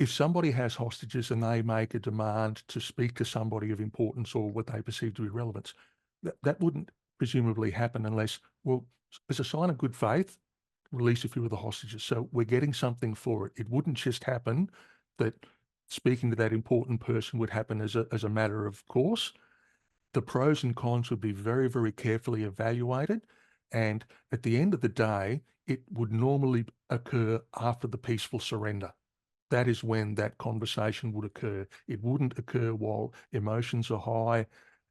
if somebody has hostages and they make a demand to speak to somebody of importance or what they perceive to be relevance, that wouldn't presumably happen unless, well, as a sign of good faith, release a few of the hostages. So we're getting something for it. It wouldn't just happen that speaking to that important person would happen as a matter of course. The pros and cons would be very, very carefully evaluated. And at the end of the day, it would normally occur after the peaceful surrender. That is when that conversation would occur. It wouldn't occur while emotions are high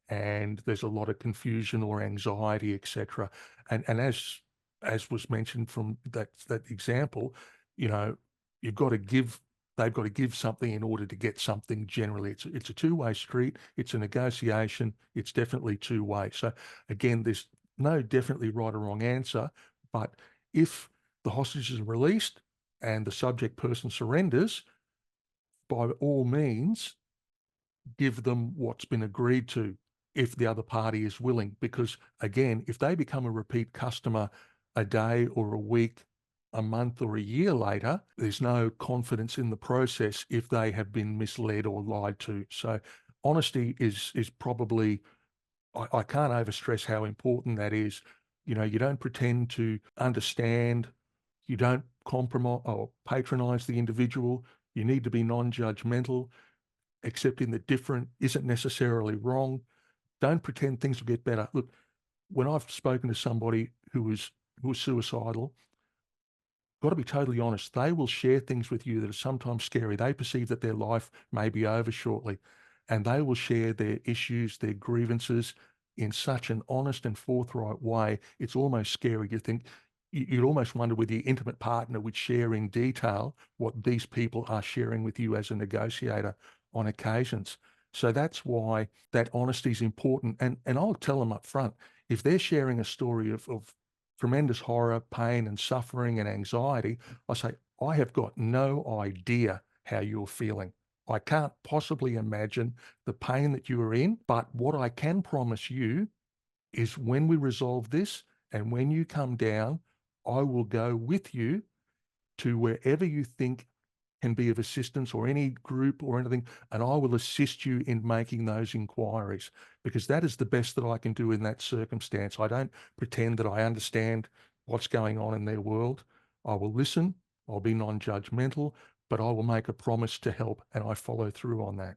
and there's a lot of confusion or anxiety, etc. And as was mentioned from that example, you know, you've got to give they've got to give something in order to get something generally. It's a two-way street. It's a negotiation. It's definitely two-way. So again, there's no definitely right or wrong answer, but if the hostages are released and the subject person surrenders, by all means, give them what's been agreed to if the other party is willing. Because again, if they become a repeat customer a day or a week, a month or a year later, there's no confidence in the process if they have been misled or lied to. So honesty is probably, I can't overstress how important that is. You know, you don't pretend to understand, you don't compromise or patronize the individual. You need to be non-judgmental. Accepting that different isn't necessarily wrong. Don't pretend things will get better. Look, when I've spoken to somebody who was suicidal, got to be totally honest, they will share things with you that are sometimes scary. They perceive that their life may be over shortly, and they will share their issues, their grievances in such an honest and forthright way. It's almost scary. You think, you'd almost wonder whether your intimate partner would share in detail what these people are sharing with you as a negotiator on occasions. So that's why that honesty is important. And I'll tell them up front, if they're sharing a story of tremendous horror, pain and suffering and anxiety, I say, I have got no idea how you're feeling. I can't possibly imagine the pain that you are in, but what I can promise you is when we resolve this and when you come down, I will go with you to wherever you think can be of assistance or any group or anything, and I will assist you in making those inquiries because that is the best that I can do in that circumstance. I don't pretend that I understand what's going on in their world. I will listen, I'll be non-judgmental, but I will make a promise to help and I follow through on that.